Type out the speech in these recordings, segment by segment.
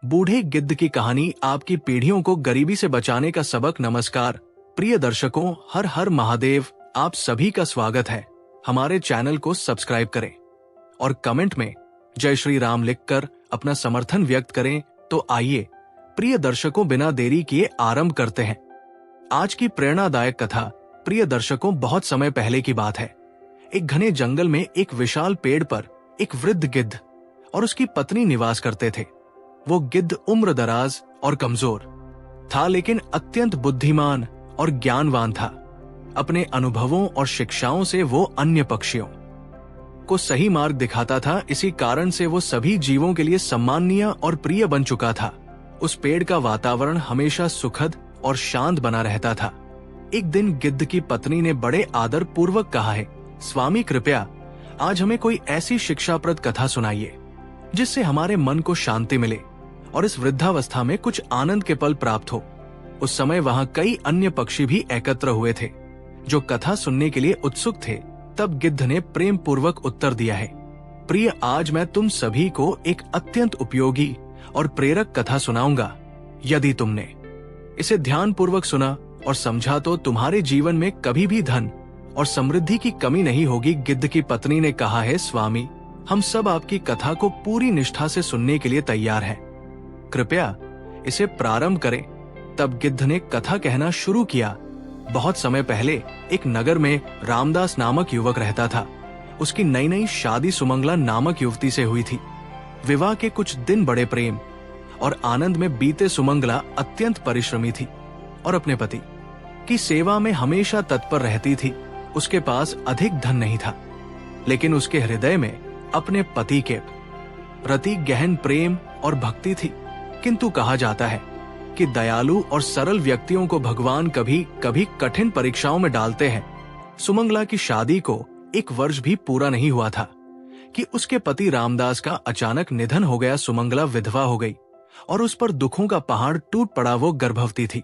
बूढ़े गिद्ध की कहानी आपकी पीढ़ियों को गरीबी से बचाने का सबक। नमस्कार प्रिय दर्शकों, हर हर महादेव। आप सभी का स्वागत है। हमारे चैनल को सब्सक्राइब करें और कमेंट में जय श्री राम लिखकर अपना समर्थन व्यक्त करें। तो आइए प्रिय दर्शकों, बिना देरी किए आरंभ करते हैं आज की प्रेरणादायक कथा। प्रिय दर्शकों, बहुत समय पहले की बात है। एक घने जंगल में एक विशाल पेड़ पर एक वृद्ध गिद्ध और उसकी पत्नी निवास करते थे। वो गिद्ध उम्र दराज और कमजोर था, लेकिन अत्यंत बुद्धिमान और ज्ञानवान था। अपने अनुभवों और शिक्षाओं से वो अन्य पक्षियों को सही मार्ग दिखाता था। इसी कारण से वो सभी जीवों के लिए सम्माननीय और प्रिय बन चुका था। उस पेड़ का वातावरण हमेशा सुखद और शांत बना रहता था। एक दिन गिद्ध की पत्नी ने बड़े आदर पूर्वक कहा है, स्वामी कृपया आज हमें कोई ऐसी शिक्षाप्रद कथा सुनाइए जिससे हमारे मन को शांति मिले और इस वृद्धावस्था में कुछ आनंद के पल प्राप्त हो। उस समय वहां कई अन्य पक्षी भी एकत्र हुए थे जो कथा सुनने के लिए उत्सुक थे। तब गिद्ध ने प्रेम पूर्वक उत्तर दिया है, प्रिय, आज मैं तुम सभी को एक अत्यंत उपयोगी और प्रेरक कथा सुनाऊंगा। यदि तुमने इसे ध्यान पूर्वक सुना और समझा तो तुम्हारे जीवन में कभी भी धन और समृद्धि की कमी नहीं होगी। गिद्ध की पत्नी ने कहा है, स्वामी, हम सब आपकी कथा को पूरी निष्ठा से सुनने के लिए तैयार हैं। कृपया इसे प्रारंभ करें। तब गिद्ध ने कथा कहना शुरू किया। बहुत समय पहले एक नगर में रामदास नामक युवक रहता था। उसकी नई नई शादी सुमंगला नामक युवती से हुई थी। विवाह के कुछ दिन बड़े प्रेम और आनंद में बीते। सुमंगला अत्यंत परिश्रमी थी और अपने पति की सेवा में हमेशा तत्पर रहती थी। उसके पास अधिक धन नहीं था, लेकिन उसके हृदय में अपने पति के प्रति गहन प्रेम और भक्ति थी। किंतु कहा जाता है कि दयालु और सरल व्यक्तियों को भगवान कभी कभी कठिन परीक्षाओं में डालते हैं। सुमंगला की शादी को 1 वर्ष भी पूरा नहीं हुआ था कि उसके पति रामदास का अचानक निधन हो गया। सुमंगला विधवा हो गई और उस पर दुखों का पहाड़ टूट पड़ा। वो गर्भवती थी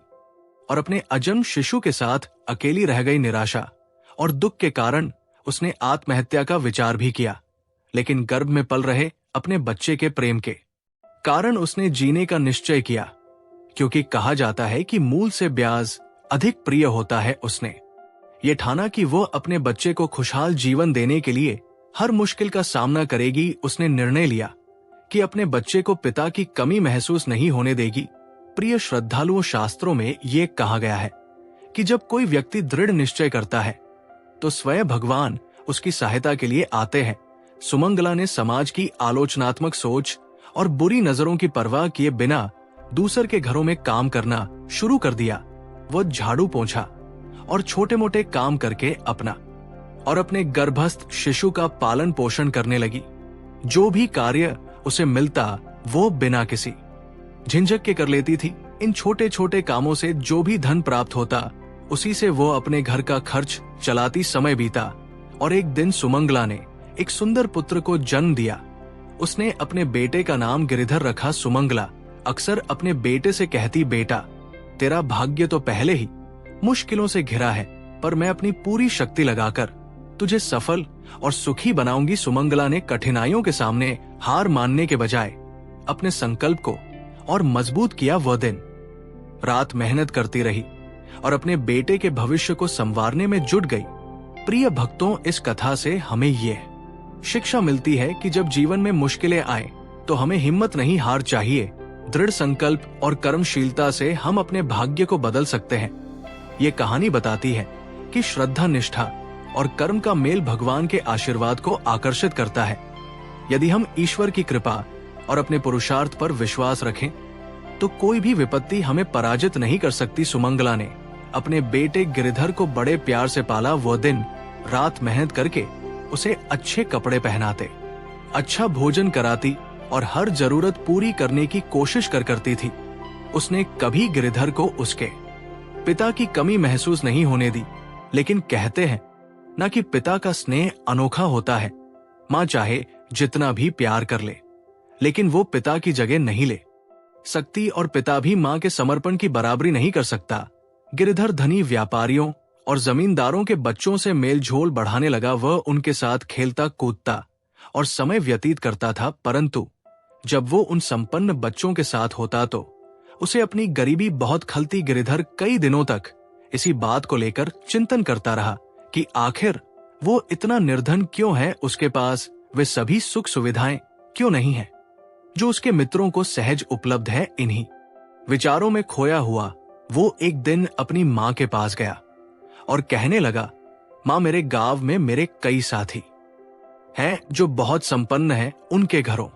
और अपने अजन्म शिशु के साथ अकेली रह गई। निराशा और दुख के कारण उसने आत्महत्या का विचार भी किया, लेकिन गर्भ में पल रहे अपने बच्चे के प्रेम के कारण उसने जीने का निश्चय किया, क्योंकि कहा जाता है कि मूल से ब्याज अधिक प्रिय होता है। उसने ये ठाना कि वो अपने बच्चे को खुशहाल जीवन देने के लिए हर मुश्किल का सामना करेगी। उसने निर्णय लिया कि अपने बच्चे को पिता की कमी महसूस नहीं होने देगी। प्रिय श्रद्धालुओं, शास्त्रों में ये कहा गया है कि जब कोई व्यक्ति दृढ़ निश्चय करता है तो स्वयं भगवान उसकी सहायता के लिए आते हैं। सुमंगला ने समाज की आलोचनात्मक सोच और बुरी नजरों की परवाह किए बिना दूसर के घरों में काम करना शुरू कर दिया। वो झाड़ू पोंछा और छोटे मोटे काम करके अपना और अपने गर्भस्थ शिशु का पालन पोषण करने लगी। जो भी कार्य उसे मिलता वो बिना किसी झिझक के कर लेती थी। इन छोटे छोटे कामों से जो भी धन प्राप्त होता उसी से वो अपने घर का खर्च चलाती। समय बीता और एक दिन सुमंगला ने एक सुंदर पुत्र को जन्म दिया। उसने अपने बेटे का नाम गिरिधर रखा। सुमंगला अक्सर अपने बेटे से कहती, बेटा, तेरा भाग्य तो पहले ही मुश्किलों से घिरा है, पर मैं अपनी पूरी शक्ति लगाकर तुझे सफल और सुखी बनाऊंगी। सुमंगला ने कठिनाइयों के सामने हार मानने के बजाय अपने संकल्प को और मजबूत किया। वह दिन रात मेहनत करती रही और अपने बेटे के भविष्य को संवारने में जुट गई। प्रिय भक्तों, इस कथा से हमें यह शिक्षा मिलती है कि जब जीवन में मुश्किलें आए तो हमें हिम्मत नहीं हार चाहिए। दृढ़ संकल्प और कर्मशीलता से हम अपने भाग्य को बदल सकते हैं। ये कहानी बताती है कि श्रद्धा, निष्ठा और कर्म का मेल भगवान के आशीर्वाद को आकर्षित करता है। यदि हम ईश्वर की कृपा और अपने पुरुषार्थ पर विश्वास रखें तो कोई भी विपत्ति हमें पराजित नहीं कर सकती। सुमंगला ने अपने बेटे गिरिधर को बड़े प्यार से पाला। वो दिन रात मेहनत करके उसे अच्छे कपड़े पहनाते, अच्छा भोजन कराती और हर जरूरत पूरी करने की कोशिश करती थी। उसने कभी गिरिधर को उसके पिता की कमी महसूस नहीं होने दी। लेकिन कहते हैं ना कि पिता का स्नेह अनोखा होता है। माँ चाहे जितना भी प्यार कर ले, लेकिन वो पिता की जगह नहीं ले सकती और पिता भी माँ के समर्पण की बराबरी नहीं कर सकता। गिरिधर धनी व्यापारियों और जमींदारों के बच्चों से मेलझोल बढ़ाने लगा। वह उनके साथ खेलता कूदता और समय व्यतीत करता था, परंतु जब वो उन संपन्न बच्चों के साथ होता तो उसे अपनी गरीबी बहुत खलती। गिरिधर कई दिनों तक इसी बात को लेकर चिंतन करता रहा कि आखिर वो इतना निर्धन क्यों है, उसके पास वे सभी सुख सुविधाएं क्यों नहीं है जो उसके मित्रों को सहज उपलब्ध है। इन्हीं विचारों में खोया हुआ वो एक दिन अपनी मां के पास गया और कहने लगा, मां, मेरे गांव में मेरे कई साथी हैं जो बहुत संपन्न हैं। उनके घरों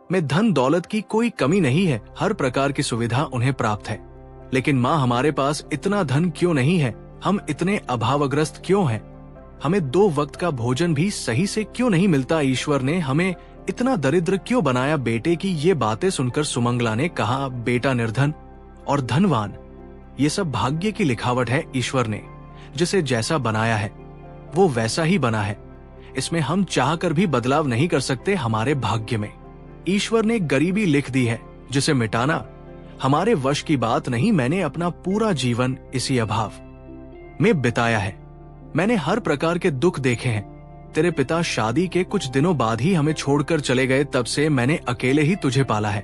में धन दौलत की कोई कमी नहीं है, हर प्रकार की सुविधा उन्हें प्राप्त है। लेकिन मां, हमारे पास इतना धन क्यों नहीं है? हम इतने अभावग्रस्त क्यों हैं? हमें 2 वक्त का भोजन भी सही से क्यों नहीं मिलता? ईश्वर ने हमें इतना दरिद्र क्यों बनाया? बेटे की ये बातें सुनकर सुमंगला ने कहा, बेटा, निर्धन और धनवान ये सब भाग्य की लिखावट है। ईश्वर ने जिसे जैसा बनाया है वो वैसा ही बना है, इसमें हम चाहकर भी बदलाव नहीं कर सकते। हमारे भाग्य में ईश्वर ने गरीबी लिख दी है जिसे मिटाना हमारे वश की बात नहीं। मैंने अपना पूरा जीवन इसी अभाव में बिताया है। मैंने हर प्रकार के दुख देखे हैं। तेरे पिता शादी के कुछ दिनों बाद ही हमें छोड़कर चले गए, तब से मैंने अकेले ही तुझे पाला है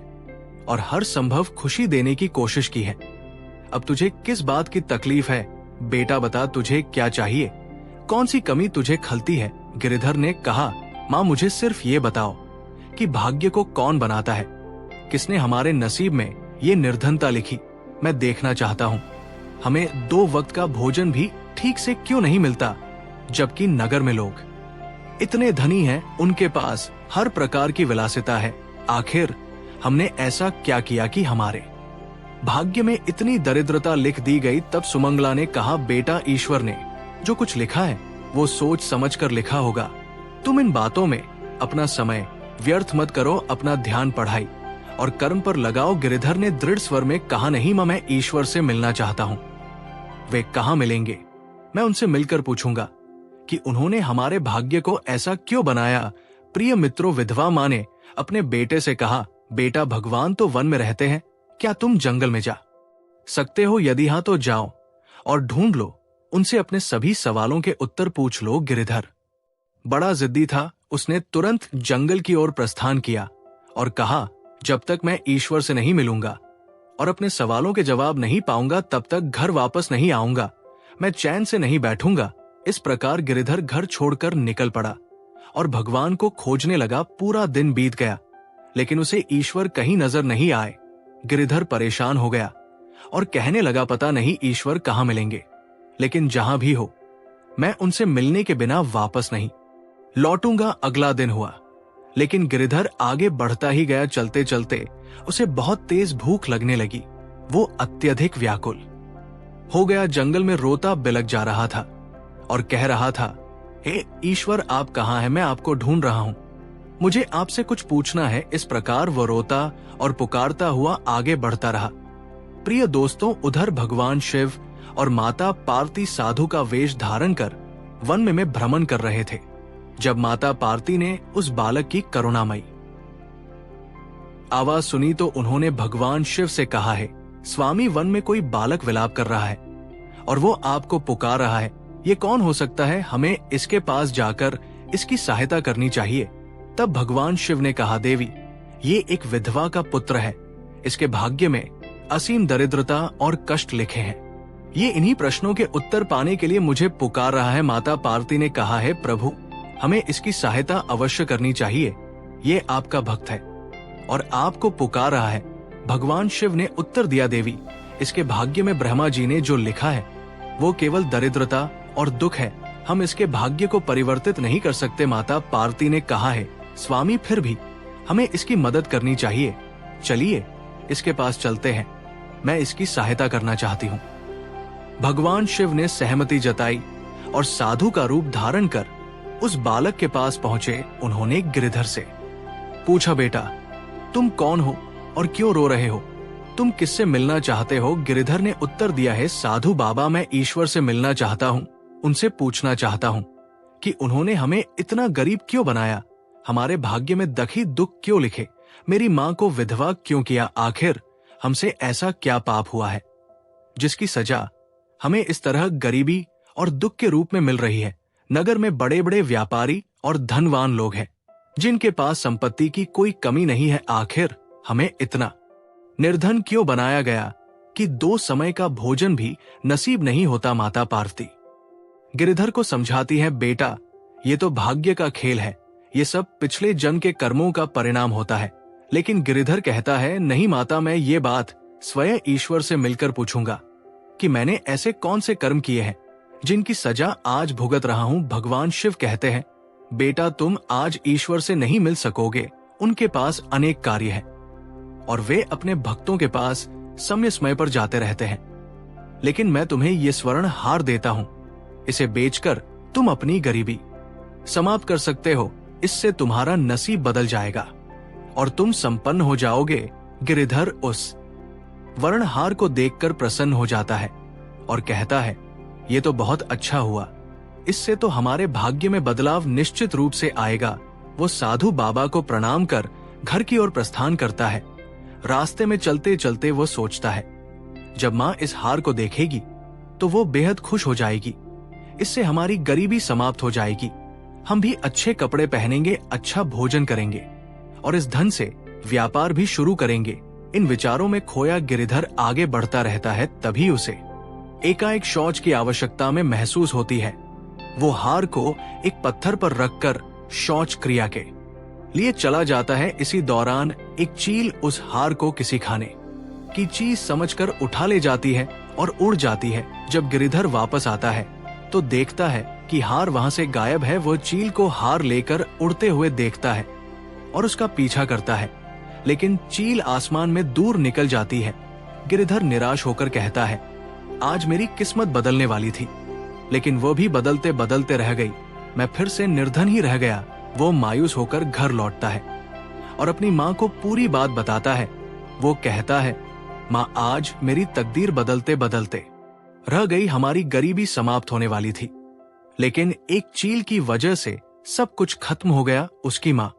और हर संभव खुशी देने की कोशिश की है। अब तुझे किस बात की तकलीफ है? बेटा बता, तुझे क्या चाहिए? कौन सी कमी तुझे खलती है? गिरिधर ने कहा, मां, मुझे सिर्फ ये बताओ कि भाग्य को कौन बनाता है? किसने हमारे नसीब में ये निर्धनता लिखी? मैं देखना चाहता हूँ। हमें 2 वक्त का भोजन भी ठीक से क्यों नहीं मिलता, जबकि नगर में लोग इतने धनी हैं, उनके पास हर प्रकार की विलासिता है। आखिर हमने ऐसा क्या किया कि हमारे भाग्य में इतनी दरिद्रता लिख दी गई? तब सुमंगला ने कहा, बेटा, ईश्वर ने जो कुछ लिखा है वो सोच समझकर लिखा होगा। तुम इन बातों में अपना समय व्यर्थ मत करो, अपना ध्यान पढ़ाई और कर्म पर लगाओ। गिरिधर ने दृढ़ स्वर में कहा, नहीं मां, मैं ईश्वर से मिलना चाहता हूं। वे कहाँ मिलेंगे? मैं उनसे मिलकर पूछूंगा कि उन्होंने हमारे भाग्य को ऐसा क्यों बनाया। प्रिय मित्रों, विधवा मां ने अपने बेटे से कहा, बेटा, भगवान तो वन में रहते हैं, क्या तुम जंगल में जा सकते हो? यदि हां तो जाओ और ढूंढ लो, उनसे अपने सभी सवालों के उत्तर पूछ लो। गिरिधर बड़ा जिद्दी था। उसने तुरंत जंगल की ओर प्रस्थान किया और कहा, जब तक मैं ईश्वर से नहीं मिलूंगा और अपने सवालों के जवाब नहीं पाऊंगा, तब तक घर वापस नहीं आऊंगा। मैं चैन से नहीं बैठूंगा। इस प्रकार गिरिधर घर छोड़कर निकल पड़ा और भगवान को खोजने लगा। पूरा दिन बीत गया, लेकिन उसे ईश्वर कहीं नजर नहीं आए। गिरिधर परेशान हो गया और कहने लगा, पता नहीं ईश्वर कहाँ मिलेंगे, लेकिन जहां भी हो मैं उनसे मिलने के बिना वापस नहीं लौटूंगा। अगला दिन हुआ, लेकिन गिरिधर आगे बढ़ता ही गया। चलते चलते उसे बहुत तेज भूख लगने लगी। वो अत्यधिक व्याकुल हो गया, जंगल में रोता बिलक जा रहा था और कह रहा था, हे ईश्वर, आप कहाँ हैं? मैं आपको ढूंढ रहा हूं, मुझे आपसे कुछ पूछना है। इस प्रकार वो रोता और पुकारता हुआ आगे बढ़ता रहा। प्रिय दोस्तों, उधर भगवान शिव और माता पार्वती साधु का वेश धारण कर वन में भ्रमण कर रहे थे, जब माता पार्वती ने उस बालक की करुणामयी आवाज सुनी तो उन्होंने भगवान शिव से कहा है, स्वामी, वन में कोई बालक विलाप कर रहा है और वो आपको पुकार रहा है। ये कौन हो सकता है? हमें इसके पास जाकर इसकी सहायता करनी चाहिए। तब भगवान शिव ने कहा, देवी, ये एक विधवा का पुत्र है। इसके भाग्य में असीम दरिद्रता और कष्ट लिखे हैं। ये इन्हीं प्रश्नों के उत्तर पाने के लिए मुझे पुकार रहा है। माता पार्वती ने कहा है, प्रभु, हमें इसकी सहायता अवश्य करनी चाहिए। ये आपका भक्त है और आपको पुकार रहा है। भगवान शिव ने उत्तर दिया, देवी, इसके भाग्य में ब्रह्मा जी ने जो लिखा है वो केवल दरिद्रता और दुख है। हम इसके भाग्य को परिवर्तित नहीं कर सकते। माता पार्वती ने कहा है, स्वामी, फिर भी हमें इसकी मदद करनी चाहिए। चलिए इसके पास चलते हैं, मैं इसकी सहायता करना चाहती हूँ। भगवान शिव ने सहमति जताई और साधु का रूप धारण कर उस बालक के पास पहुंचे। उन्होंने गिरिधर से पूछा, बेटा, तुम कौन हो और क्यों रो रहे हो? तुम किससे मिलना चाहते हो? गिरिधर ने उत्तर दिया है, साधु बाबा, मैं ईश्वर से मिलना चाहता हूँ। उनसे पूछना चाहता हूँ कि उन्होंने हमें इतना गरीब क्यों बनाया, हमारे भाग्य में दखी दुख क्यों लिखे, मेरी माँ को विधवा क्यों किया? आखिर हमसे ऐसा क्या पाप हुआ है जिसकी सजा हमें इस तरह गरीबी और दुख के रूप में मिल रही है? नगर में बड़े बड़े व्यापारी और धनवान लोग हैं, जिनके पास संपत्ति की कोई कमी नहीं है, आखिर हमें इतना निर्धन क्यों बनाया गया कि 2 समय का भोजन भी नसीब नहीं होता। माता पार्वती गिरिधर को समझाती है, बेटा ये तो भाग्य का खेल है, ये सब पिछले जन्म के कर्मों का परिणाम होता है। लेकिन गिरिधर कहता है, नहीं माता, मैं ये बात स्वयं ईश्वर से मिलकर पूछूंगा कि मैंने ऐसे कौन से कर्म किए हैं जिनकी सजा आज भुगत रहा हूं। भगवान शिव कहते हैं, बेटा तुम आज ईश्वर से नहीं मिल सकोगे, उनके पास अनेक कार्य हैं और वे अपने भक्तों के पास समय समय पर जाते रहते हैं। लेकिन मैं तुम्हें ये स्वर्ण हार देता हूं, इसे बेचकर तुम अपनी गरीबी समाप्त कर सकते हो। इससे तुम्हारा नसीब बदल जाएगा और तुम संपन्न हो जाओगे। गिरिधर उस वर्णहार को देखकर प्रसन्न हो जाता है और कहता है, ये तो बहुत अच्छा हुआ, इससे तो हमारे भाग्य में बदलाव निश्चित रूप से आएगा। वो साधु बाबा को प्रणाम कर घर की ओर प्रस्थान करता है। रास्ते में चलते चलते वो सोचता है, जब माँ इस हार को देखेगी तो वो बेहद खुश हो जाएगी, इससे हमारी गरीबी समाप्त हो जाएगी, हम भी अच्छे कपड़े पहनेंगे, अच्छा भोजन करेंगे और इस धन से व्यापार भी शुरू करेंगे। इन विचारों में खोया गिरिधर आगे बढ़ता रहता है। तभी उसे एकाएक शौच की आवश्यकता में महसूस होती है। वो हार को एक पत्थर पर रखकर शौच क्रिया के लिए चला जाता है। इसी दौरान एक चील उस हार को किसी खाने की चीज समझकर उठा ले जाती है और उड़ जाती है। जब गिरिधर वापस आता है तो देखता है कि हार वहां से गायब है। वो चील को हार लेकर उड़ते हुए देखता है और उसका पीछा करता है, लेकिन चील आसमान में दूर निकल जाती है। गिरिधर निराश होकर कहता है, आज मेरी किस्मत बदलने वाली थी, लेकिन वो भी बदलते बदलते रह गई, मैं फिर से निर्धन ही रह गया। वो मायूस होकर घर लौटता है और अपनी माँ को पूरी बात बताता है। वो कहता है, माँ आज मेरी तकदीर बदलते बदलते रह गई, हमारी गरीबी समाप्त होने वाली थी, लेकिन एक चील की वजह से सब कुछ खत्म हो गया। उसकी माँ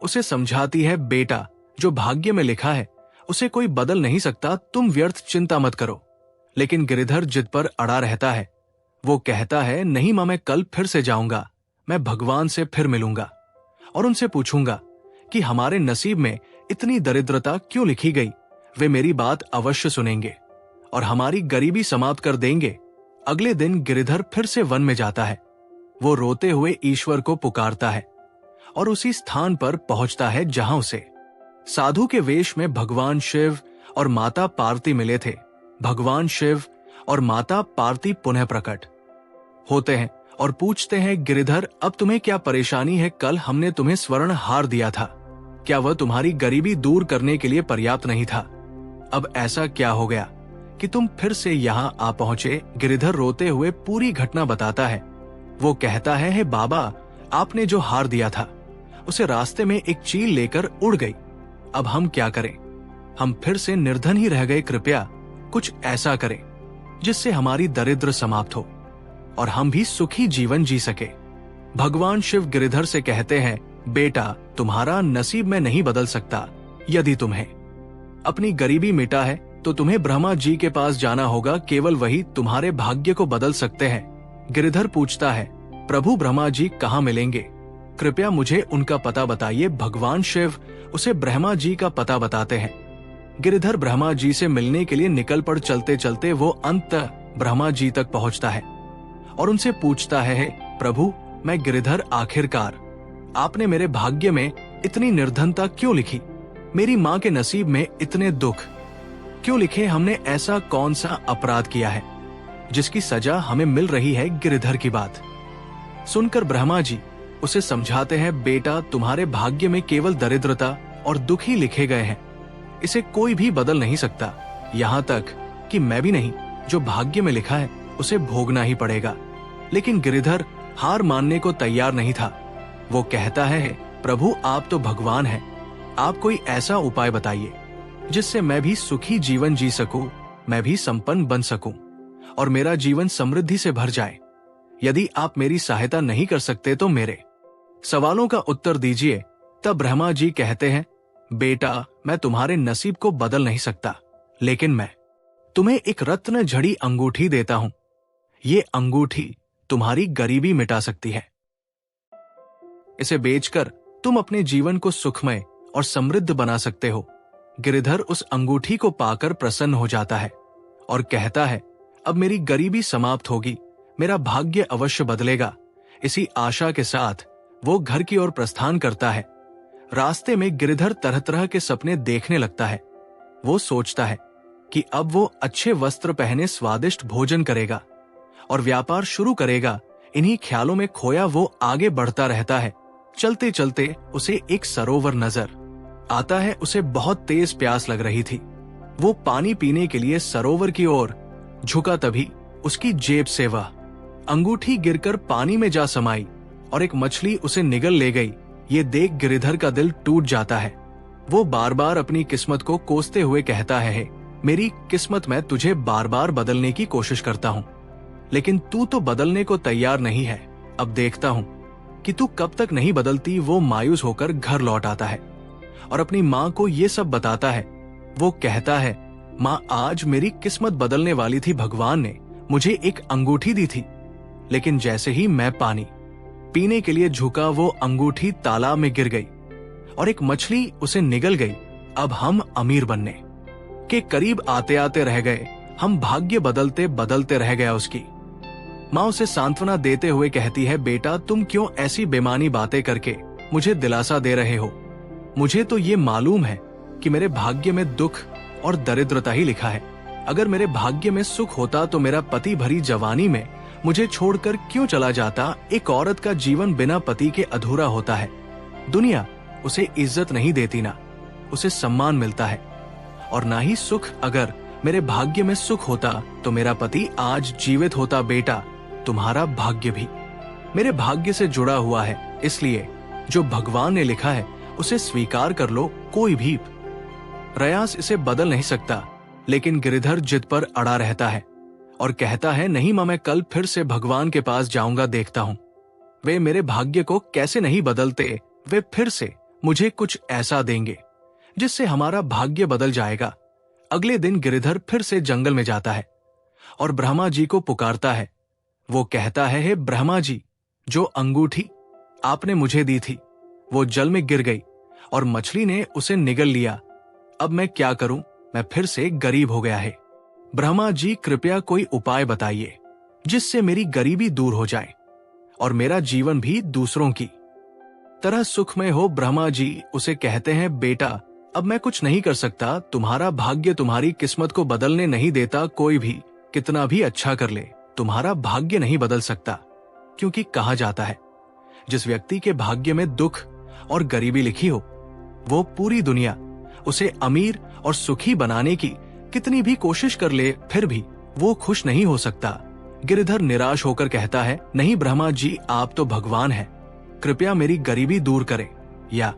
उसे समझाती है, बेटा जो भाग्य में लिखा है उसे कोई बदल नहीं सकता, तुम व्यर्थ चिंता मत करो। लेकिन गिरिधर जिद पर अड़ा रहता है। वो कहता है, नहीं माँ, मैं कल फिर से जाऊंगा, मैं भगवान से फिर मिलूंगा और उनसे पूछूंगा कि हमारे नसीब में इतनी दरिद्रता क्यों लिखी गई। वे मेरी बात अवश्य सुनेंगे और हमारी गरीबी समाप्त कर देंगे। अगले दिन गिरिधर फिर से वन में जाता है। वो रोते हुए ईश्वर को पुकारता है और उसी स्थान पर पहुंचता है जहां उसे साधु के वेश में भगवान शिव और माता पार्वती मिले थे। भगवान शिव और माता पार्वती पुनः प्रकट होते हैं और पूछते हैं, गिरिधर अब तुम्हें क्या परेशानी है? कल हमने तुम्हें स्वर्ण हार दिया था, क्या वह तुम्हारी गरीबी दूर करने के लिए पर्याप्त नहीं था? अब ऐसा क्या हो गया कि तुम फिर से यहाँ आ पहुंचे? गिरिधर रोते हुए पूरी घटना बताता है। वो कहता है, हे बाबा, आपने जो हार दिया था उसे रास्ते में एक चील लेकर उड़ गई, अब हम क्या करें? हम फिर से निर्धन ही रह गए, कृपया कुछ ऐसा करें जिससे हमारी दरिद्र समाप्त हो और हम भी सुखी जीवन जी सके। भगवान शिव गिरिधर से कहते हैं, बेटा तुम्हारा नसीब मैं नहीं बदल सकता, यदि तुम्हें अपनी गरीबी मिटा है तो तुम्हें ब्रह्मा जी के पास जाना होगा, केवल वही तुम्हारे भाग्य को बदल सकते हैं। गिरिधर पूछता है, प्रभु ब्रह्मा जी कहाँ मिलेंगे? कृपया मुझे उनका पता बताइए। भगवान शिव उसे ब्रह्मा जी का पता बताते हैं। गिरिधर ब्रह्मा जी से मिलने के लिए निकल पड़। चलते चलते वो अंत ब्रह्मा जी तक पहुंचता है और उनसे पूछता है, प्रभु मैं गिरिधर, आखिरकार आपने मेरे भाग्य में इतनी निर्धनता क्यों लिखी? मेरी माँ के नसीब में इतने दुख क्यों लिखे? हमने ऐसा कौन सा अपराध किया है जिसकी सजा हमें मिल रही है? गिरिधर की बात सुनकर ब्रह्मा जी उसे समझाते हैं, बेटा तुम्हारे भाग्य में केवल दरिद्रता और दुख ही लिखे गए हैं, इसे कोई भी बदल नहीं सकता, यहाँ तक कि मैं भी नहीं। जो भाग्य में लिखा है उसे भोगना ही पड़ेगा। लेकिन गिरिधर हार मानने को तैयार नहीं था। वो कहता है, प्रभु आप तो भगवान हैं, आप कोई ऐसा उपाय बताइए जिससे मैं भी सुखी जीवन जी सकूं, मैं भी संपन्न बन सकूं और मेरा जीवन समृद्धि से भर जाए। यदि आप मेरी सहायता नहीं कर सकते तो मेरे सवालों का उत्तर दीजिए। तब ब्रह्मा जी कहते हैं, बेटा मैं तुम्हारे नसीब को बदल नहीं सकता, लेकिन मैं तुम्हें एक रत्न जड़ी अंगूठी देता हूं। ये अंगूठी तुम्हारी गरीबी मिटा सकती है। इसे बेचकर तुम अपने जीवन को सुखमय और समृद्ध बना सकते हो। गिरिधर उस अंगूठी को पाकर प्रसन्न हो जाता है और कहता है, अब मेरी गरीबी समाप्त होगी, मेरा भाग्य अवश्य बदलेगा। इसी आशा के साथ वो घर की ओर प्रस्थान करता है। रास्ते में गिरिधर तरह तरह के सपने देखने लगता है। वो सोचता है कि अब वो अच्छे वस्त्र पहने स्वादिष्ट भोजन करेगा और व्यापार शुरू करेगा। इन्हीं ख्यालों में खोया वो आगे बढ़ता रहता है। चलते चलते उसे एक सरोवर नजर आता है। उसे बहुत तेज प्यास लग रही थी। वो पानी पीने के लिए सरोवर की ओर झुका, तभी उसकी जेब से वह अंगूठी गिरकर पानी में जा समाई और एक मछली उसे निगल ले गई। ये देख गिरिधर का दिल टूट जाता है। वो बार बार अपनी किस्मत को कोसते हुए कहता है, मेरी किस्मत में तुझे बार बार बदलने की कोशिश करता हूँ, लेकिन तू तो बदलने को तैयार नहीं है। अब देखता हूँ कि तू कब तक नहीं बदलती। वो मायूस होकर घर लौट आता है और अपनी माँ को ये सब बताता है। वो कहता है, माँ, आज मेरी किस्मत बदलने वाली थी। भगवान ने मुझे एक अंगूठी दी थी, लेकिन जैसे ही मैं पानी पीने के लिए झुका, वो अंगूठी तालाब में गिर गई और एक मछली उसे निगल गई। अब हम अमीर बनने के करीब आते आते रह गए। हम भाग्य बदलते बदलते रह गया। उसकी माँ उसे सांत्वना देते हुए कहती है, बेटा, तुम क्यों ऐसी बेमानी बातें करके मुझे दिलासा दे रहे हो? मुझे तो ये मालूम है कि मेरे भाग्य में दुख और दरिद्रता ही लिखा है। अगर मेरे भाग्य में सुख होता तो मेरा पति भरी जवानी में मुझे छोड़कर क्यों चला जाता? एक औरत का जीवन बिना पति के अधूरा होता है। दुनिया उसे इज्जत नहीं देती, ना उसे सम्मान मिलता है और ना ही सुख। अगर मेरे भाग्य में सुख होता तो मेरा पति आज जीवित होता। बेटा, तुम्हारा भाग्य भी मेरे भाग्य से जुड़ा हुआ है, इसलिए जो भगवान ने लिखा है उसे स्वीकार कर लो। कोई भी प्रयास इसे बदल नहीं सकता। लेकिन गिरिधर जिद पर अड़ा रहता है और कहता है, नहीं मां, मैं कल फिर से भगवान के पास जाऊंगा, देखता हूं वे मेरे भाग्य को कैसे नहीं बदलते। वे फिर से मुझे कुछ ऐसा देंगे जिससे हमारा भाग्य बदल जाएगा। अगले दिन गिरिधर फिर से जंगल में जाता है और ब्रह्मा जी को पुकारता है। वो कहता है, हे ब्रह्मा जी, जो अंगूठी आपने मुझे दी थी वो जल में गिर गई और मछली ने उसे निगल लिया। अब मैं क्या करूं? मैं फिर से गरीब हो गया है। ब्रह्मा जी, कृपया कोई उपाय बताइए जिससे मेरी गरीबी दूर हो जाए और मेरा जीवन भी दूसरों की तरह सुखमय हो। ब्रह्मा जी उसे कहते हैं, बेटा, अब मैं कुछ नहीं कर सकता। तुम्हारा भाग्य तुम्हारी किस्मत को बदलने नहीं देता। कोई भी कितना भी अच्छा कर ले, तुम्हारा भाग्य नहीं बदल सकता, क्योंकि कहा जाता है जिस व्यक्ति के भाग्य में दुख और गरीबी लिखी हो, वो पूरी दुनिया उसे अमीर और सुखी बनाने की कितनी भी कोशिश कर ले, फिर भी वो खुश नहीं हो सकता। गिरिधर निराश होकर कहता है, नहीं ब्रह्मा जी, आप तो भगवान हैं, कृपया मेरी गरीबी दूर करें या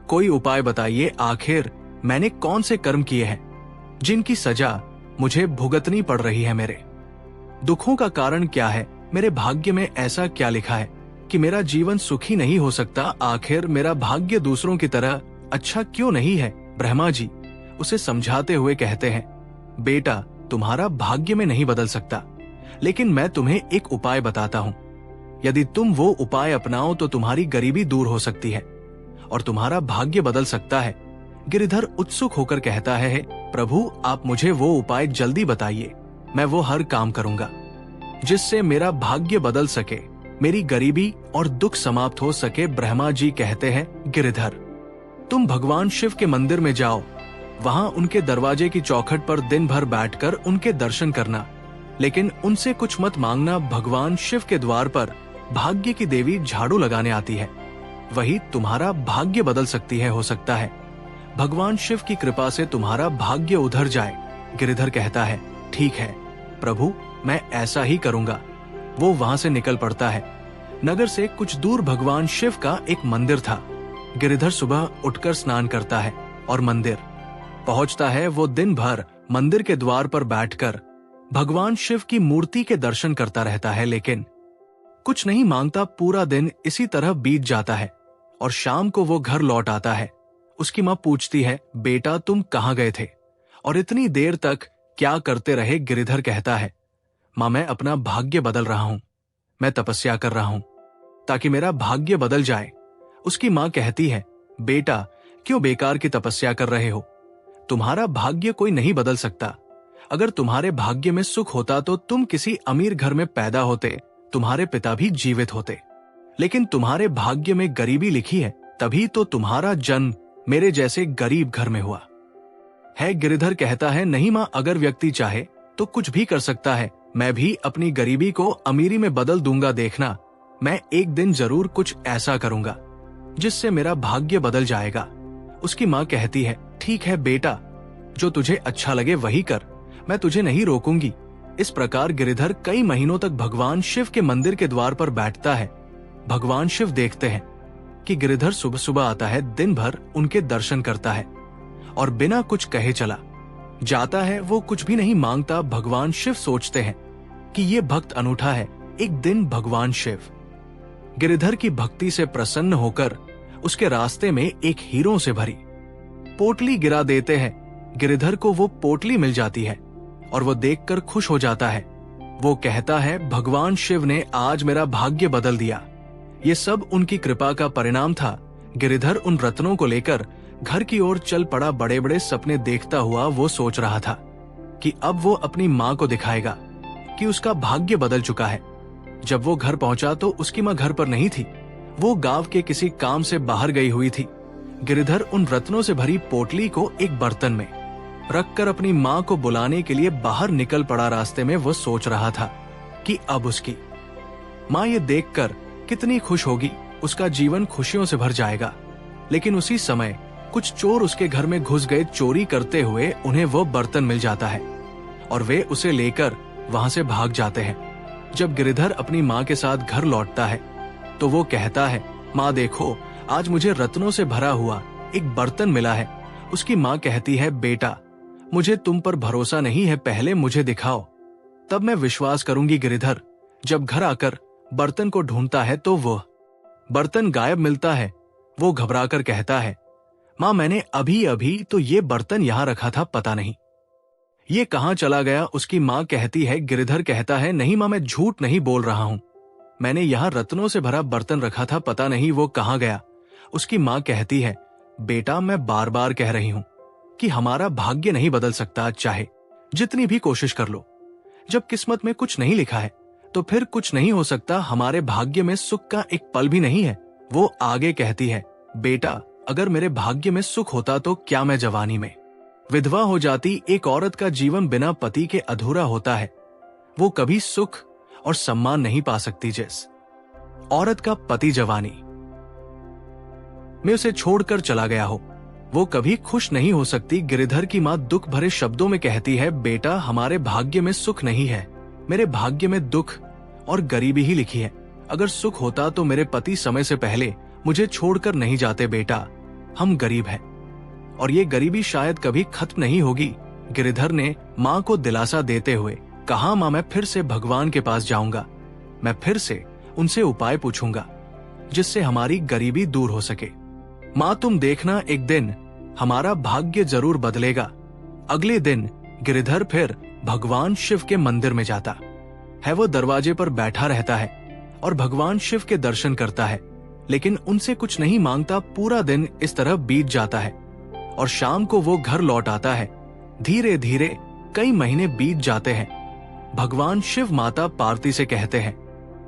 कोई उपाय बताइए। आखिर मैंने कौन से कर्म किए हैं जिनकी सजा मुझे भुगतनी पड़ रही है? मेरे दुखों का कारण क्या है? मेरे भाग्य में ऐसा क्या लिखा है कि मेरा जीवन सुखी नहीं हो सकता? आखिर मेरा भाग्य दूसरों की तरह अच्छा क्यों नहीं है? ब्रह्मा जी उसे समझाते हुए कहते हैं, बेटा, तुम्हारा भाग्य में नहीं बदल सकता, लेकिन मैं तुम्हें एक उपाय बताता हूं। यदि तुम वो उपाय अपनाओ तो तुम्हारी गरीबी दूर हो सकती है और तुम्हारा भाग्य बदल सकता है। गिरिधर उत्सुक होकर कहता है, प्रभु, आप मुझे वो उपाय जल्दी बताइए। मैं वो हर काम करूंगा जिससे मेरा भाग्य बदल सके, मेरी गरीबी और दुख समाप्त हो सके। ब्रह्मा जी कहते हैं, गिरिधर, तुम भगवान शिव के मंदिर में जाओ। वहां उनके दरवाजे की चौखट पर दिन भर बैठकर उनके दर्शन करना, लेकिन उनसे कुछ मत मांगना। भगवान शिव के द्वार पर भाग्य की देवी झाड़ू लगाने आती है, वही तुम्हारा भाग्य बदल सकती है। हो सकता है भगवान शिव की कृपा से तुम्हारा भाग्य उधर जाए। गिरिधर कहता है, ठीक है प्रभु, मैं ऐसा ही करूंगा। वो वहां से निकल पड़ता है। नगर से कुछ दूर भगवान शिव का एक मंदिर था। गिरिधर सुबह उठकर स्नान करता है और मंदिर पहुंचता है। वो दिन भर मंदिर के द्वार पर बैठकर भगवान शिव की मूर्ति के दर्शन करता रहता है, लेकिन कुछ नहीं मांगता। पूरा दिन इसी तरह बीत जाता है और शाम को वो घर लौट आता है। उसकी माँ पूछती है, बेटा, तुम कहाँ गए थे और इतनी देर तक क्या करते रहे? गिरिधर कहता है, माँ, मैं अपना भाग्य बदल रहा हूं। मैं तपस्या कर रहा हूं ताकि मेरा भाग्य बदल जाए। उसकी माँ कहती है, बेटा क्यों बेकार की तपस्या कर रहे हो? तुम्हारा भाग्य कोई नहीं बदल सकता। अगर तुम्हारे भाग्य में सुख होता तो तुम किसी अमीर घर में पैदा होते, तुम्हारे पिता भी जीवित होते। लेकिन तुम्हारे भाग्य में गरीबी लिखी है, तभी तो तुम्हारा जन्म मेरे जैसे गरीब घर में हुआ है। गिरिधर कहता है, नहीं माँ, अगर व्यक्ति चाहे तो कुछ भी कर सकता है। मैं भी अपनी गरीबी को अमीरी में बदल दूंगा। देखना, मैं एक दिन जरूर कुछ ऐसा करूंगा जिससे मेरा भाग्य बदल जाएगा। उसकी माँ कहती है, ठीक है बेटा, जो तुझे अच्छा लगे वही कर, मैं तुझे नहीं रोकूंगी। इस प्रकार गिरिधर कई महीनों तक भगवान शिव के मंदिर के द्वार पर बैठता है। भगवान शिव देखते हैं कि गिरिधर सुबह सुबह आता है, दिन भर उनके दर्शन करता है और बिना कुछ कहे चला जाता है। वो कुछ भी नहीं मांगता। भगवान शिव सोचते हैं कि ये भक्त अनूठा है। एक दिन भगवान शिव गिरिधर की भक्ति से प्रसन्न होकर उसके रास्ते में एक हीरों से भरी पोटली गिरा देते हैं। गिरिधर को वो पोटली मिल जाती है और वो देखकर खुश हो जाता है। वो कहता है, भगवान शिव ने आज मेरा भाग्य बदल दिया। ये सब उनकी कृपा का परिणाम था। गिरिधर उन रत्नों को लेकर घर की ओर चल पड़ा। बड़े बड़े सपने देखता हुआ वो सोच रहा था कि अब वो अपनी माँ को दिखाएगा कि उसका भाग्य बदल चुका है। जब वो घर पहुंचा तो उसकी माँ घर पर नहीं थी। वो गांव के किसी काम से बाहर गई हुई थी। गिरिधर उन रत्नों से भरी पोटली को एक बर्तन में रखकर अपनी माँ को बुलाने के लिए बाहर निकल पड़ा। रास्ते में वो सोच रहा था कि अब उसकी माँ ये देखकर कितनी खुश होगी, उसका जीवन खुशियों से भर जाएगा। लेकिन उसी समय कुछ चोर उसके घर में घुस गए। चोरी करते हुए उन्हें वो बर्तन मिल जाता है और वे उसे लेकर वहां से भाग जाते हैं। जब गिरिधर अपनी माँ के साथ घर लौटता है तो वो कहता है, माँ देखो, आज मुझे रत्नों से भरा हुआ एक बर्तन मिला है। उसकी माँ कहती है, बेटा मुझे तुम पर भरोसा नहीं है, पहले मुझे दिखाओ, तब मैं विश्वास करूंगी। गिरिधर जब घर आकर बर्तन को ढूंढता है तो वो बर्तन गायब मिलता है। वो घबराकर कहता है, माँ मैंने अभी अभी तो ये बर्तन यहां रखा था, पता नहीं ये कहां चला गया। उसकी माँ कहती है, गिरिधर कहता है, नहीं माँ, मैं झूठ नहीं बोल रहा हूं, मैंने यहाँ रत्नों से भरा बर्तन रखा था, पता नहीं वो कहां गया। उसकी माँ कहती है, बेटा मैं बार बार कह रही हूं कि हमारा भाग्य नहीं बदल सकता, चाहे जितनी भी कोशिश कर लो। जब किस्मत में कुछ नहीं लिखा है तो फिर कुछ नहीं हो सकता। हमारे भाग्य में सुख का एक पल भी नहीं है। वो आगे कहती है, बेटा अगर मेरे भाग्य में सुख होता तो क्या मैं जवानी में विधवा हो जाती। एक औरत का जीवन बिना पति के अधूरा होता है। वो कभी सुख और सम्मान नहीं पा सकती। जिस औरत का पति जवानी में उसे छोड़कर चला गया हो, वो कभी खुश नहीं हो सकती। गिरिधर की माँ दुख भरे शब्दों में कहती है, बेटा हमारे भाग्य में सुख नहीं है, मेरे भाग्य में दुख और गरीबी ही लिखी है। अगर सुख होता तो मेरे पति समय से पहले मुझे छोड़कर नहीं जाते। बेटा हम गरीब हैं और ये गरीबी शायद कभी खत्म नहीं होगी। गिरिधर ने माँ को दिलासा देते हुए कहा, माँ मैं फिर से भगवान के पास जाऊंगा, मैं फिर से उनसे उपाय पूछूंगा जिससे हमारी गरीबी दूर हो सके। माँ तुम देखना, एक दिन हमारा भाग्य जरूर बदलेगा। अगले दिन गिरिधर फिर भगवान शिव के मंदिर में जाता है। वो दरवाजे पर बैठा रहता है और भगवान शिव के दर्शन करता है, लेकिन उनसे कुछ नहीं मांगता। पूरा दिन इस तरह बीत जाता है और शाम को वो घर लौट आता है। धीरे धीरे कई महीने बीत जाते हैं। भगवान शिव माता पार्वती से कहते हैं,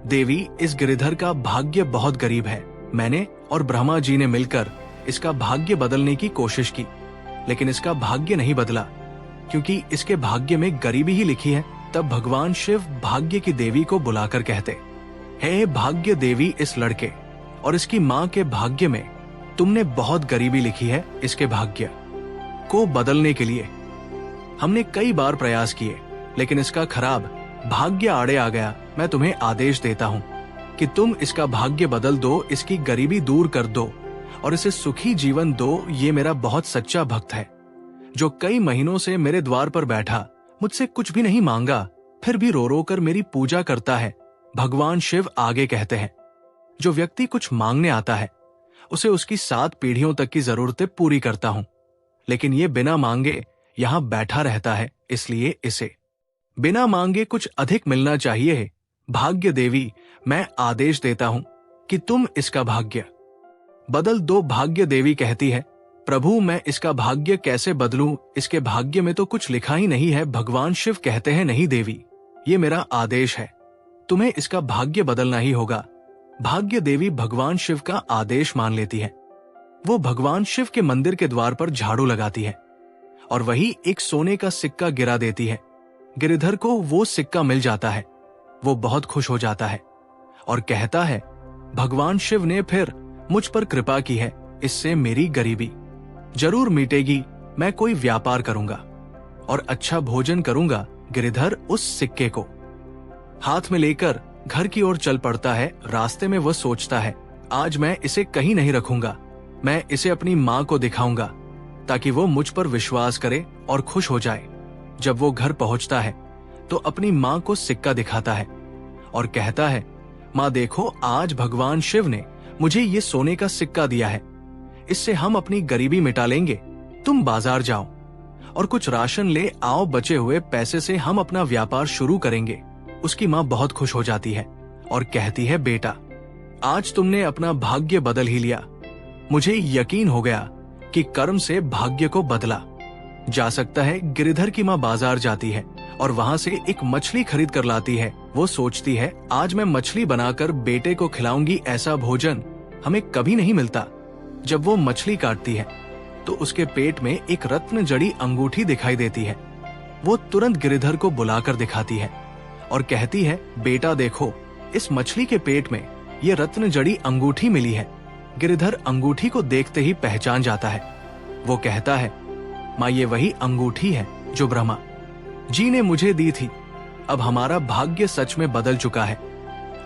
देवी इस गिरिधर का भाग्य बहुत गरीब है। मैंने और ब्रह्मा जी ने मिलकर इसका भाग्य बदलने की कोशिश की, लेकिन इसका भाग्य नहीं बदला क्योंकि इसके भाग्य में गरीबी ही लिखी है। तब भगवान शिव भाग्य की देवी को बुलाकर कहते, हे भाग्य देवी, इस लड़के और इसकी माँ के भाग्य में तुमने बहुत गरीबी लिखी है। इसके भाग्य को बदलने के लिए हमने कई बार प्रयास किए, लेकिन इसका खराब भाग्य आड़े आ गया। मैं तुम्हें आदेश देता हूँ कि तुम इसका भाग्य बदल दो, इसकी गरीबी दूर कर दो और इसे सुखी जीवन दो। ये मेरा बहुत सच्चा भक्त है जो कई महीनों से मेरे द्वार पर बैठा, मुझसे कुछ भी नहीं मांगा, फिर भी रो रो कर मेरी पूजा करता है। भगवान शिव आगे कहते हैं, जो व्यक्ति कुछ मांगने आता है उसे उसकी 7 पीढ़ियों तक की जरूरतें पूरी करता हूं, लेकिन ये बिना मांगे यहां बैठा रहता है, इसलिए इसे बिना मांगे कुछ अधिक मिलना चाहिए। भाग्य देवी, मैं आदेश देता हूं कि तुम इसका भाग्य बदल दो। भाग्य देवी कहती है, प्रभु मैं इसका भाग्य कैसे बदलूं, इसके भाग्य में तो कुछ लिखा ही नहीं है। भगवान शिव कहते हैं, नहीं देवी, ये मेरा आदेश है, तुम्हें इसका भाग्य बदलना ही होगा। भाग्य देवी भगवान शिव का आदेश मान लेती है। वो भगवान शिव के मंदिर के द्वार पर झाड़ू लगाती है और वही एक सोने का सिक्का गिरा देती है। गिरिधर को वो सिक्का मिल जाता है। वो बहुत खुश हो जाता है और कहता है, भगवान शिव ने फिर मुझ पर कृपा की है, इससे मेरी गरीबी जरूर मिटेगी। मैं कोई व्यापार करूंगा और अच्छा भोजन करूंगा। गिरिधर उस सिक्के को हाथ में लेकर घर की ओर चल पड़ता है। रास्ते में वह सोचता है, आज मैं इसे कहीं नहीं रखूंगा, मैं इसे अपनी माँ को दिखाऊंगा ताकि वो मुझ पर विश्वास करे और खुश हो जाए। जब वो घर पहुंचता है तो अपनी माँ को सिक्का दिखाता है और कहता है, माँ देखो, आज भगवान शिव ने मुझे ये सोने का सिक्का दिया है, इससे हम अपनी गरीबी मिटा लेंगे। तुम बाजार जाओ और कुछ राशन ले आओ, बचे हुए पैसे से हम अपना व्यापार शुरू करेंगे। उसकी माँ बहुत खुश हो जाती है और कहती है, बेटा आज तुमने अपना भाग्य बदल ही लिया। मुझे यकीन हो गया कि कर्म से भाग्य को बदला जा सकता है। गिरिधर की माँ बाजार जाती है और वहां से एक मछली खरीद कर लाती है। वो सोचती है, आज मैं मछली बनाकर बेटे को खिलाऊंगी, ऐसा भोजन हमें कभी नहीं मिलता। जब वो मछली काटती है तो उसके पेट में एक रत्न जड़ी अंगूठी दिखाई देती है। वो तुरंत गिरिधर को बुलाकर दिखाती है और कहती है, बेटा देखो, इस मछली के पेट में ये रत्न जड़ी अंगूठी मिली है। गिरिधर अंगूठी को देखते ही पहचान जाता है। वो कहता है, माँ ये वही अंगूठी है जो ब्रह्मा जी ने मुझे दी थी। अब हमारा भाग्य सच में बदल चुका है,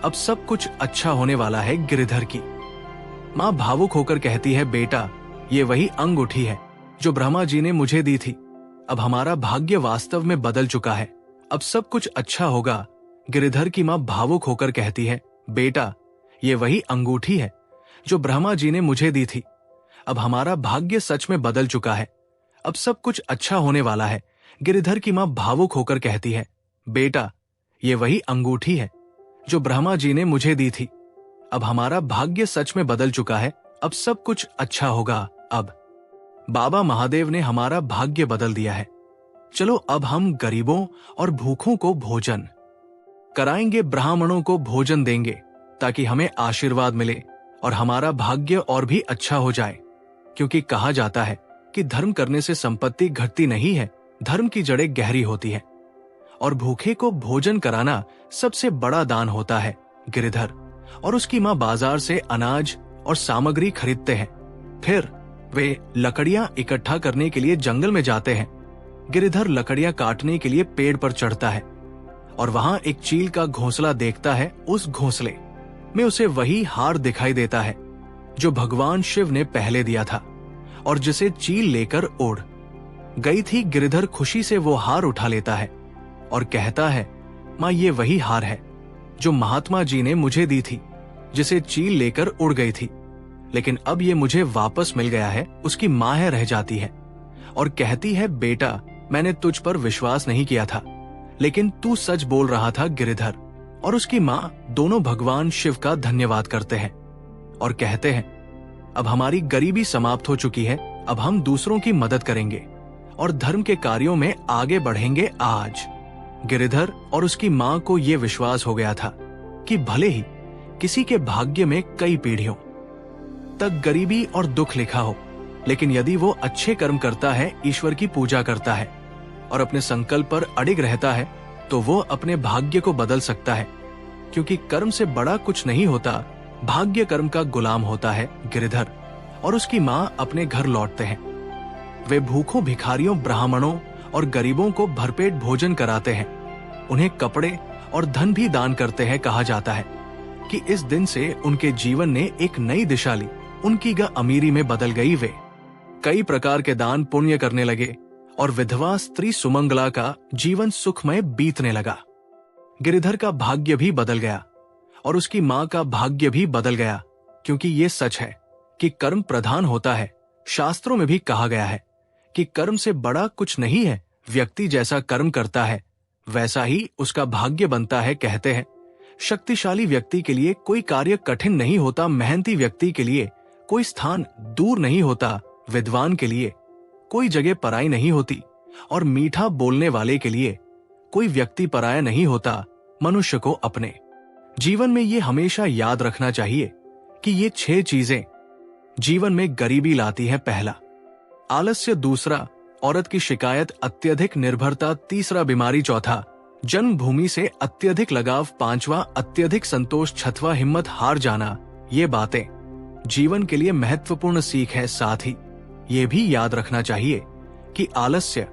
अब सब कुछ अच्छा होने वाला है। गिरिधर की माँ भावुक होकर कहती है, बेटा ये वही अंगूठी है जो ब्रह्मा जी ने मुझे दी थी। अब हमारा भाग्य वास्तव में बदल चुका है, अब सब कुछ अच्छा होगा। गिरिधर की माँ भावुक होकर कहती है, बेटा ये वही अंगूठी है जो ब्रह्मा जी ने मुझे दी थी। अब हमारा भाग्य सच में बदल चुका है, अब सब कुछ अच्छा होने वाला है। गिरिधर की माँ भावुक होकर कहती है, बेटा ये वही अंगूठी है जो ब्रह्मा जी ने मुझे दी थी। अब हमारा भाग्य सच में बदल चुका है, अब सब कुछ अच्छा होगा। अब बाबा महादेव ने हमारा भाग्य बदल दिया है। चलो अब हम गरीबों और भूखों को भोजन कराएंगे, ब्राह्मणों को भोजन देंगे ताकि हमें आशीर्वाद मिले और हमारा भाग्य और भी अच्छा हो जाए। क्योंकि कहा जाता है कि धर्म करने से संपत्ति घटती नहीं है, धर्म की जड़ें गहरी होती है और भूखे को भोजन कराना सबसे बड़ा दान होता है। गिरिधर और उसकी माँ बाजार से अनाज और सामग्री खरीदते हैं। फिर वे लकड़ियां इकट्ठा करने के लिए जंगल में जाते हैं। गिरिधर लकड़ियां काटने के लिए पेड़ पर चढ़ता है और वहां एक चील का घोंसला देखता है। उस घोंसले में उसे वही हार दिखाई देता है जो भगवान शिव ने पहले दिया था और जिसे चील लेकर उड़ गई थी। गिरिधर खुशी से वो हार उठा लेता है और कहता है, माँ ये वही हार है जो महात्मा जी ने मुझे दी थी, जिसे चील लेकर उड़ गई थी, लेकिन अब ये मुझे वापस मिल गया है। उसकी माँ है रह जाती है और कहती है, बेटा मैंने तुझ पर विश्वास नहीं किया था, लेकिन तू सच बोल रहा था। गिरिधर और उसकी माँ दोनों भगवान शिव का धन्यवाद करते हैं और कहते हैं, अब हमारी गरीबी समाप्त हो चुकी है, अब हम दूसरों की मदद करेंगे और धर्म के कार्यों में आगे बढ़ेंगे। आज गिरिधर और उसकी माँ को यह विश्वास हो गया था कि भले ही किसी के भाग्य में कई पीढ़ियों तक गरीबी और दुख लिखा हो, लेकिन यदि वो अच्छे कर्म करता है, ईश्वर की पूजा करता है और अपने संकल्प पर अडिग रहता है, तो वो अपने भाग्य को बदल सकता है। क्योंकि कर्म से बड़ा कुछ नहीं होता, भाग्य कर्म का गुलाम होता है। गिरिधर और उसकी माँ अपने घर लौटते हैं। वे भूखों, भिखारियों, ब्राह्मणों और गरीबों को भरपेट भोजन कराते हैं। उन्हें कपड़े और धन भी दान करते हैं। कहा जाता है कि इस दिन से उनके जीवन ने एक नई दिशा ली, उनकी अमीरी में बदल गई। वे कई प्रकार के दान पुण्य करने लगे और विधवा स्त्री सुमंगला का जीवन सुखमय बीतने लगा। गिरिधर का भाग्य भी बदल गया और उसकी माँ का भाग्य भी बदल गया, क्योंकि ये सच है कि कर्म प्रधान होता है। शास्त्रों में भी कहा गया है कि कर्म से बड़ा कुछ नहीं है, व्यक्ति जैसा कर्म करता है वैसा ही उसका भाग्य बनता है। कहते हैं, शक्तिशाली व्यक्ति के लिए कोई कार्य कठिन नहीं होता, मेहनती व्यक्ति के लिए कोई स्थान दूर नहीं होता विद्वान के लिए, कोई जगह पराई नहीं होती, और मीठा बोलने वाले के लिए कोई व्यक्ति पराया नहीं होता मनुष्य को अपने। जीवन में ये हमेशा याद रखना चाहिए कि ये 6 चीजें जीवन में गरीबी लाती है। पहला, आलस्य। दूसरा, औरत की शिकायत। अत्यधिक निर्भरता। तीसरा, बीमारी। चौथा, जन्मभूमि से अत्यधिक लगाव। पांचवा, अत्यधिक संतोष। छठवां, हिम्मत हार जाना। ये बातें जीवन के लिए महत्वपूर्ण सीख है। साथ ही ये भी याद रखना चाहिए कि आलस्य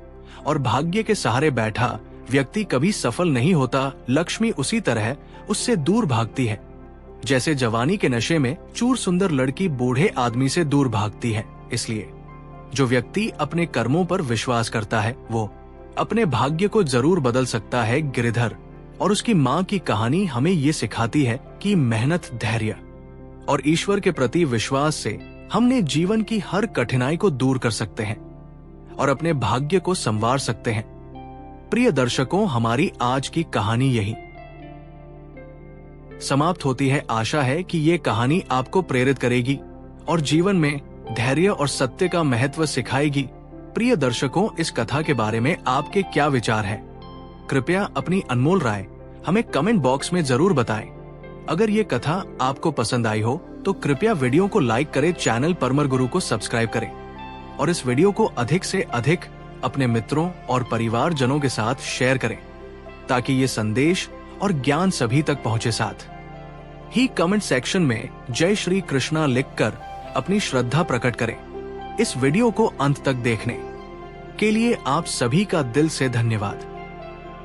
और भाग्य के सहारे बैठा व्यक्ति कभी सफल नहीं होता। लक्ष्मी उसी तरह उससे दूर भागती है जैसे जवानी के नशे में चूर सुंदर लड़की बूढ़े आदमी से दूर भागती है। इसलिए जो व्यक्ति अपने कर्मों पर विश्वास करता है वो अपने भाग्य को जरूर बदल सकता है। गिरिधर और उसकी माँ की कहानी हमें ये सिखाती है कि मेहनत, धैर्य और ईश्वर के प्रति विश्वास से हमने जीवन की हर कठिनाई को दूर कर सकते हैं और अपने भाग्य को संवार सकते हैं। प्रिय दर्शकों, हमारी आज की कहानी यही समाप्त होती है। आशा है कि ये कहानी आपको प्रेरित करेगी और जीवन में धैर्य और सत्य का महत्व सिखाएगी। प्रिय दर्शकों, इस कथा के बारे में आपके क्या विचार हैं? कृपया अपनी अनमोल राय हमें कमेंट बॉक्स में जरूर बताएं। अगर ये कथा आपको पसंद आई हो तो कृपया वीडियो को लाइक करें, चैनल परमर गुरु को सब्सक्राइब करें और इस वीडियो को अधिक से अधिक अपने मित्रों और परिवारजनों के साथ शेयर करें ताकि ये संदेश और ज्ञान सभी तक पहुंचे। साथ ही कमेंट सेक्शन में जय श्री कृष्णा लिखकर अपनी श्रद्धा प्रकट करें। इस वीडियो को अंत तक देखने के लिए आप सभी का दिल से धन्यवाद।